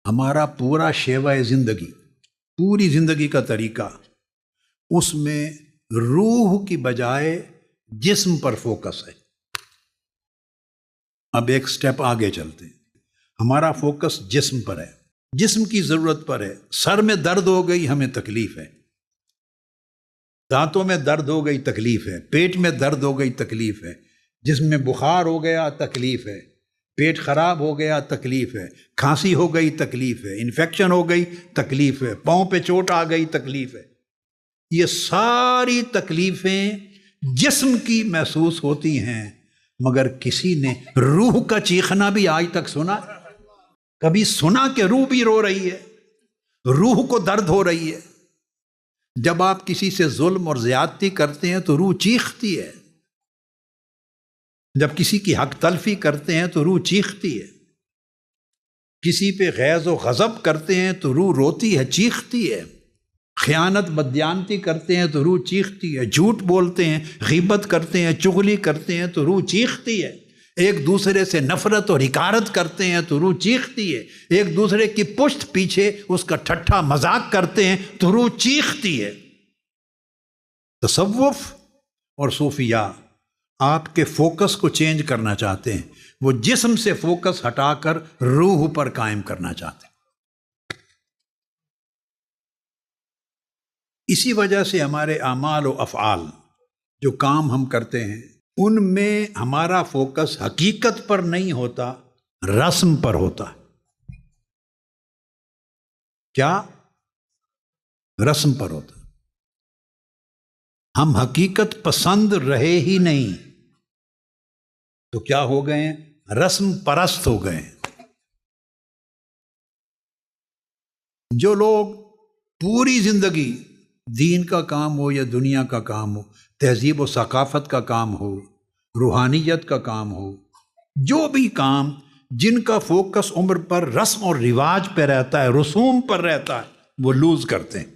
ہمارا پورا شیوہ زندگی، پوری زندگی کا طریقہ، اس میں روح کی بجائے جسم پر فوکس ہے۔ اب ایک سٹیپ آگے چلتے ہیں، ہمارا فوکس جسم پر ہے، جسم کی ضرورت پر ہے۔ سر میں درد ہو گئی، ہمیں تکلیف ہے، دانتوں میں درد ہو گئی، تکلیف ہے، پیٹ میں درد ہو گئی، تکلیف ہے، جسم میں بخار ہو گیا، تکلیف ہے، پیٹ خراب ہو گیا، تکلیف ہے، کھانسی ہو گئی، تکلیف ہے، انفیکشن ہو گئی، تکلیف ہے، پاؤں پہ چوٹ آ گئی، تکلیف ہے۔ یہ ساری تکلیفیں جسم کی محسوس ہوتی ہیں، مگر کسی نے روح کا چیخنا بھی آج تک سنا؟ کبھی سنا کہ روح بھی رو رہی ہے، روح کو درد ہو رہی ہے؟ جب آپ کسی سے ظلم اور زیادتی کرتے ہیں تو روح چیختی ہے، جب کسی کی حق تلفی کرتے ہیں تو روح چیختی ہے، کسی پہ غیظ و غضب کرتے ہیں تو روح روتی ہے، چیختی ہے، خیانت بددیانتی کرتے ہیں تو روح چیختی ہے، جھوٹ بولتے ہیں، غیبت کرتے ہیں، چغلی کرتے ہیں تو روح چیختی ہے، ایک دوسرے سے نفرت اور حقارت کرتے ہیں تو روح چیختی ہے، ایک دوسرے کی پشت پیچھے اس کا ٹھٹھا مذاق کرتے ہیں تو روح چیختی ہے۔ تصوف اور صوفیہ آپ کے فوکس کو چینج کرنا چاہتے ہیں، وہ جسم سے فوکس ہٹا کر روح پر قائم کرنا چاہتے ہیں۔ اسی وجہ سے ہمارے اعمال و افعال، جو کام ہم کرتے ہیں، ان میں ہمارا فوکس حقیقت پر نہیں ہوتا، رسم پر ہوتا ہے۔ کیا؟ رسم پر ہوتا۔ ہم حقیقت پسند رہے ہی نہیں تو کیا ہو گئے ہیں؟ رسم پرست ہو گئے ہیں۔ جو لوگ پوری زندگی دین کا کام ہو یا دنیا کا کام ہو، تہذیب و ثقافت کا کام ہو، روحانیت کا کام ہو، جو بھی کام جن کا فوکس عمر پر رسم اور رواج پہ رہتا ہے، رسوم پر رہتا ہے، وہ لوز کرتے ہیں۔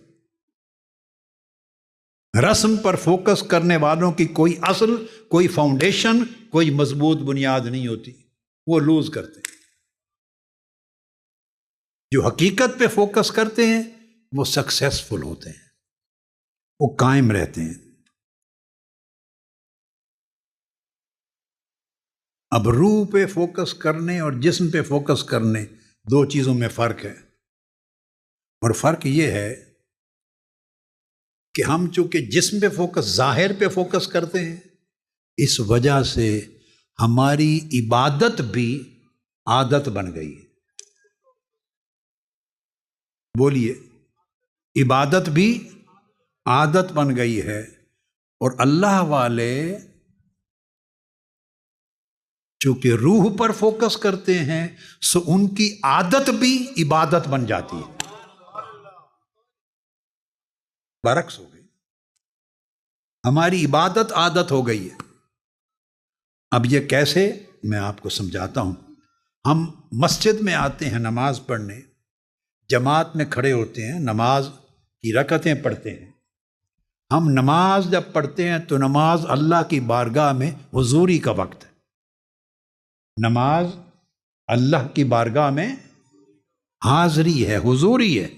رسم پر فوکس کرنے والوں کی کوئی اصل، کوئی فاؤنڈیشن، کوئی مضبوط بنیاد نہیں ہوتی، وہ لوز کرتے ہیں۔ جو حقیقت پہ فوکس کرتے ہیں وہ سکسیسفل ہوتے ہیں، وہ قائم رہتے ہیں۔ اب روح پہ فوکس کرنے اور جسم پہ فوکس کرنے، دو چیزوں میں فرق ہے، اور فرق یہ ہے کہ ہم چونکہ جسم پہ فوکس، ظاہر پہ فوکس کرتے ہیں، اس وجہ سے ہماری عبادت بھی عادت بن گئی ہے۔ بولیے، عبادت بھی عادت بن گئی ہے، اور اللہ والے چونکہ روح پر فوکس کرتے ہیں سو ان کی عادت بھی عبادت بن جاتی ہے۔ برعکس ہو گئی، ہماری عبادت عادت ہو گئی ہے۔ اب یہ کیسے، میں آپ کو سمجھاتا ہوں۔ ہم مسجد میں آتے ہیں نماز پڑھنے، جماعت میں کھڑے ہوتے ہیں، نماز کی رکعتیں پڑھتے ہیں۔ ہم نماز جب پڑھتے ہیں تو نماز اللہ کی بارگاہ میں حضوری کا وقت ہے۔ نماز اللہ کی بارگاہ میں حاضری ہے، حضوری ہے۔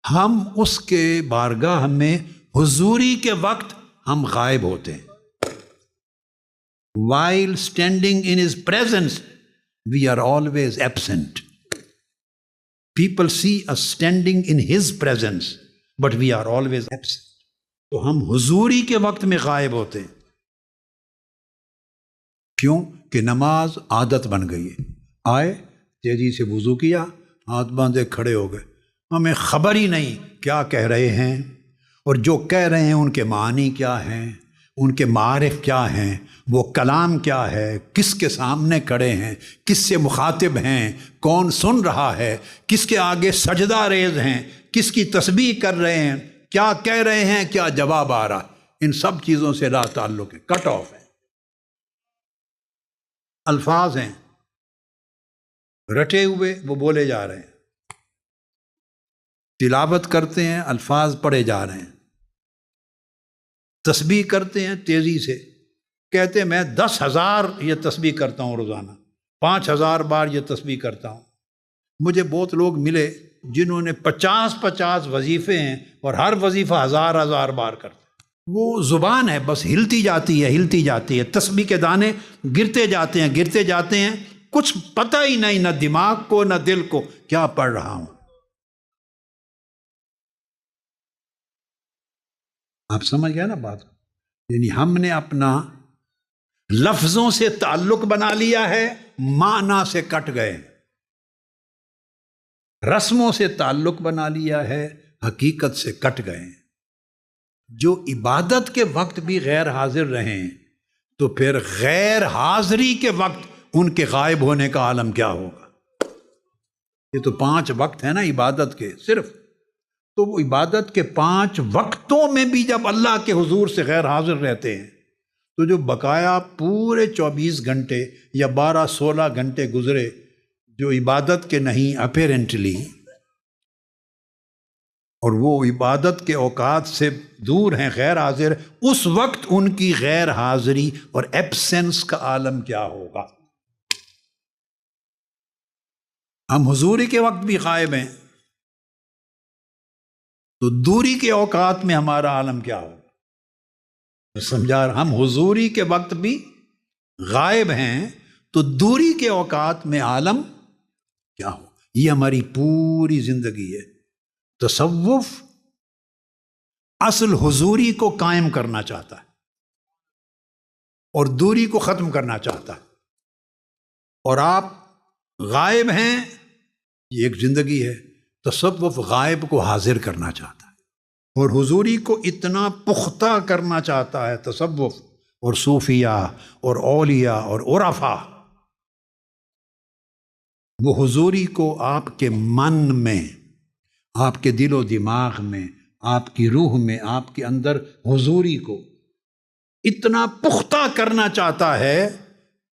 ہم اس کے بارگاہ میں حضوری کے وقت ہم غائب ہوتے ہیں۔ While standing in his presence, we are always absent. People see us standing in his presence, but we are always absent. تو ہم حضوری کے وقت میں غائب ہوتے ہیں۔ کیوں؟ کہ نماز عادت بن گئی ہے۔ آئے، تیزی سے وضو کیا، ہاتھ باندھے کھڑے ہو گئے، ہمیں خبر ہی نہیں کیا کہہ رہے ہیں، اور جو کہہ رہے ہیں ان کے معنی کیا ہیں، ان کے معارف کیا ہیں، وہ کلام کیا ہے، کس کے سامنے کھڑے ہیں، کس سے مخاطب ہیں، کون سن رہا ہے، کس کے آگے سجدہ ریز ہیں، کس کی تسبیح کر رہے ہیں، کیا کہہ رہے ہیں، کیا جواب آ رہا ہے، ان سب چیزوں سے لا تعلق ہے، کٹ آف ہے۔ الفاظ ہیں رٹے ہوئے، وہ بولے جا رہے ہیں، تلاوت کرتے ہیں، الفاظ پڑھے جا رہے ہیں، تسبیح کرتے ہیں تیزی سے، کہتے ہیں میں 10,000 یہ تسبیح کرتا ہوں روزانہ، 5,000 بار یہ تسبیح کرتا ہوں، مجھے بہت لوگ ملے جنہوں نے 50 وظیفے ہیں اور ہر وظیفہ 1000 بار کرتے. وہ زبان ہے، بس ہلتی جاتی ہے، تسبیح کے دانے گرتے جاتے ہیں، کچھ پتہ ہی نہیں، نہ دماغ کو نہ دل کو کیا پڑھ رہا ہوں. آپ سمجھ گئے نا بات؟ یعنی ہم نے اپنا لفظوں سے تعلق بنا لیا ہے، معنی سے کٹ گئے. رسموں سے تعلق بنا لیا ہے، حقیقت سے کٹ گئے. جو عبادت کے وقت بھی غیر حاضر رہیں تو پھر غیر حاضری کے وقت ان کے غائب ہونے کا عالم کیا ہوگا؟ یہ تو 5 وقت ہیں نا عبادت کے صرف. تو وہ عبادت کے 5 وقتوں میں بھی جب اللہ کے حضور سے غیر حاضر رہتے ہیں تو جو بقایا پورے 24 گھنٹے یا 12-16 گھنٹے گزرے جو عبادت کے نہیں اپیرنٹلی، اور وہ عبادت کے اوقات سے دور ہیں، غیر حاضر، اس وقت ان کی غیر حاضری اور ایبسنس کا عالم کیا ہوگا؟ ہم حضوری کے وقت بھی غائب ہیں تو دوری کے اوقات میں ہمارا عالم کیا ہوگا؟ سمجھا رہا؟ ہم حضوری کے وقت بھی غائب ہیں تو دوری کے اوقات میں عالم کیا ہو؟ یہ ہماری پوری زندگی ہے. تصوف اصل حضوری کو قائم کرنا چاہتا ہے اور دوری کو ختم کرنا چاہتا ہے، اور آپ غائب ہیں، یہ ایک زندگی ہے. تصوف غائب کو حاضر کرنا چاہتا ہے اور حضوری کو اتنا پختہ کرنا چاہتا ہے. تصوف اور صوفیہ اور اولیاء اور عرفاء وہ حضوری کو آپ کے من میں، آپ کے دل و دماغ میں، آپ کی روح میں، آپ کے اندر حضوری کو اتنا پختہ کرنا چاہتا ہے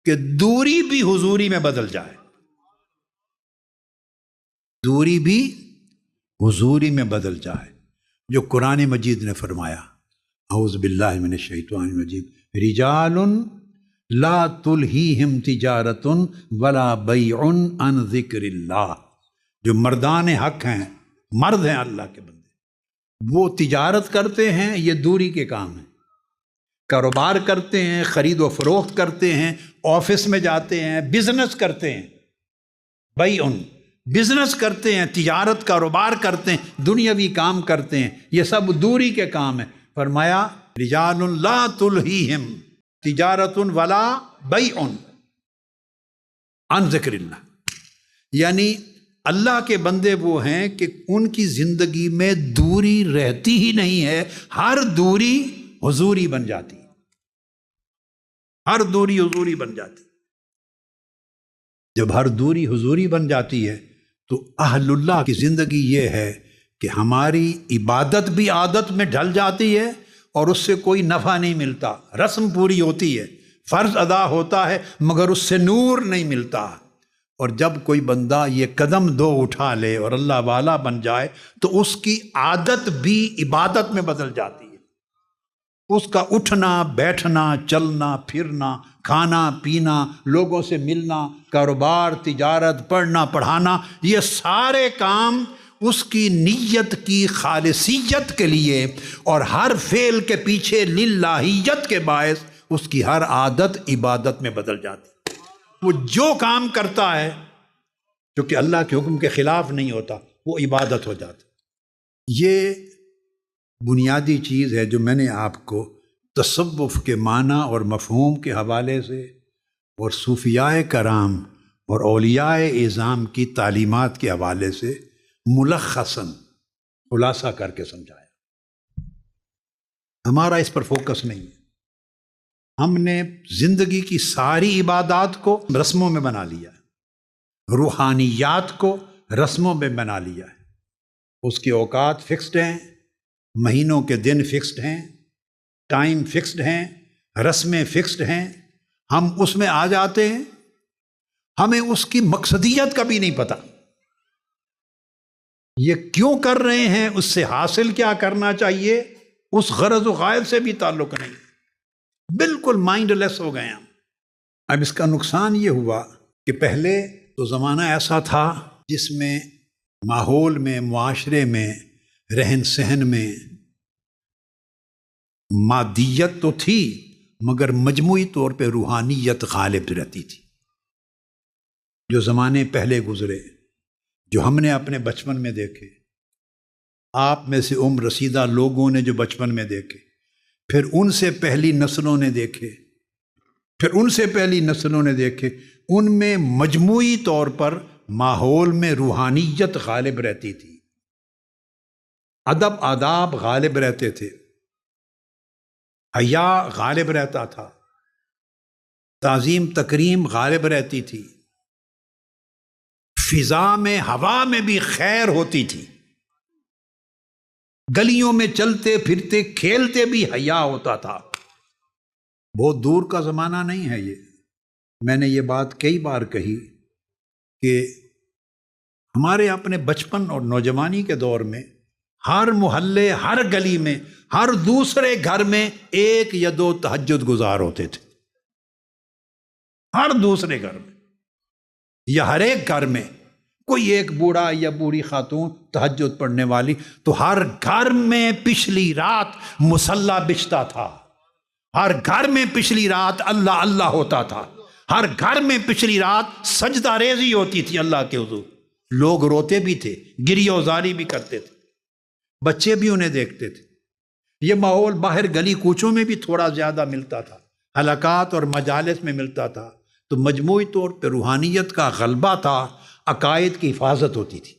کہ دوری بھی حضوری میں بدل جائے. دوری بھی حضوری میں بدل جائے. جو قرآن مجید نے فرمایا، اعوذ باللہ من الشیطان الرجیم، رجال لا تلہیہم تجارت ولا بیع عن ذکر اللہ. جو مردان حق ہیں، مرد ہیں اللہ کے بندے، وہ تجارت کرتے ہیں، یہ دوری کے کام ہیں، کاروبار کرتے ہیں، خرید و فروخت کرتے ہیں، آفس میں جاتے ہیں، بزنس کرتے ہیں، بیع، بزنس کرتے ہیں، تجارت کاروبار کرتے ہیں، دنیاوی کام کرتے ہیں، یہ سب دوری کے کام ہیں. فرمایا رجال لا تلہیہم تجارت ولا بیع عن ذکر اللہ. یعنی اللہ کے بندے وہ ہیں کہ ان کی زندگی میں دوری رہتی ہی نہیں ہے، ہر دوری حضوری بن جاتی ہے، ہر دوری حضوری بن جاتی. جب ہر دوری حضوری بن جاتی ہے تو اہل اللہ کی زندگی یہ ہے کہ ہماری عبادت بھی عادت میں ڈھل جاتی ہے اور اس سے کوئی نفع نہیں ملتا. رسم پوری ہوتی ہے، فرض ادا ہوتا ہے، مگر اس سے نور نہیں ملتا. اور جب کوئی بندہ یہ قدم 2 اٹھا لے اور اللہ والا بن جائے تو اس کی عادت بھی عبادت میں بدل جاتی ہے. اس کا اٹھنا بیٹھنا، چلنا پھرنا، کھانا پینا، لوگوں سے ملنا، کاروبار تجارت، پڑھنا پڑھانا، یہ سارے کام اس کی نیت کی خالصیت کے لیے اور ہر فعل کے پیچھے للہیت کے باعث اس کی ہر عادت عبادت میں بدل جاتی. وہ جو کام کرتا ہے جو کہ اللہ کے حکم کے خلاف نہیں ہوتا وہ عبادت ہو جاتا. یہ بنیادی چیز ہے جو میں نے آپ کو تصوف کے معنی اور مفہوم کے حوالے سے اور صوفیاء کرام اور اولیاء اعظام کی تعلیمات کے حوالے سے ملخصاً خلاصہ کر کے سمجھایا. ہمارا اس پر فوکس نہیں ہے. ہم نے زندگی کی ساری عبادات کو رسموں میں بنا لیا ہے، روحانیات کو رسموں میں بنا لیا ہے. اس کے اوقات فکسڈ ہیں، مہینوں کے دن فکسڈ ہیں، ٹائم فکسڈ ہیں، رسمیں فکسڈ ہیں. ہم اس میں آ جاتے ہیں، ہمیں اس کی مقصدیت کا بھی نہیں پتہ. یہ کیوں کر رہے ہیں، اس سے حاصل کیا کرنا چاہیے، اس غرض و غائب سے بھی تعلق نہیں. بالکل مائنڈ لیس ہو گئے ہم. اب اس کا نقصان یہ ہوا کہ پہلے تو زمانہ ایسا تھا جس میں ماحول میں، معاشرے میں، رہن سہن میں مادیت تو تھی مگر مجموعی طور پہ روحانیت غالب رہتی تھی۔ جو زمانے پہلے گزرے، جو ہم نے اپنے بچپن میں دیکھے، آپ میں سے عمر رسیدہ لوگوں نے جو بچپن میں دیکھے، پھر ان سے پہلی نسلوں نے دیکھے، پھر ان سے پہلی نسلوں نے دیکھے، ان میں مجموعی طور پر ماحول میں روحانیت غالب رہتی تھی، ادب آداب غالب رہتے تھے، حیا غالب رہتا تھا، تعظیم تکریم غالب رہتی تھی، فضا میں، ہوا میں بھی خیر ہوتی تھی، گلیوں میں چلتے پھرتے کھیلتے بھی حیا ہوتا تھا۔ بہت دور کا زمانہ نہیں ہے یہ، میں نے یہ بات کئی بار کہی کہ ہمارے اپنے بچپن اور نوجوانی کے دور میں ہر محلے، ہر گلی میں، ہر دوسرے گھر میں ایک یا دو تہجد گزار ہوتے تھے، ہر دوسرے گھر میں یا ہر ایک گھر میں کوئی ایک بوڑھا یا بوڑھی خاتون تہجد پڑھنے والی، تو ہر گھر میں پچھلی رات مصلی بچھتا تھا، ہر گھر میں پچھلی رات اللہ اللہ ہوتا تھا، ہر گھر میں پچھلی رات سجدہ ریزی ہوتی تھی اللہ کے حضور، لوگ روتے بھی تھے، گریہ وزاری بھی کرتے تھے، بچے بھی انہیں دیکھتے تھے۔ یہ ماحول باہر گلی کوچوں میں بھی تھوڑا زیادہ ملتا تھا، حلقات اور مجالس میں ملتا تھا، تو مجموعی طور پہ روحانیت کا غلبہ تھا، عقائد کی حفاظت ہوتی تھی۔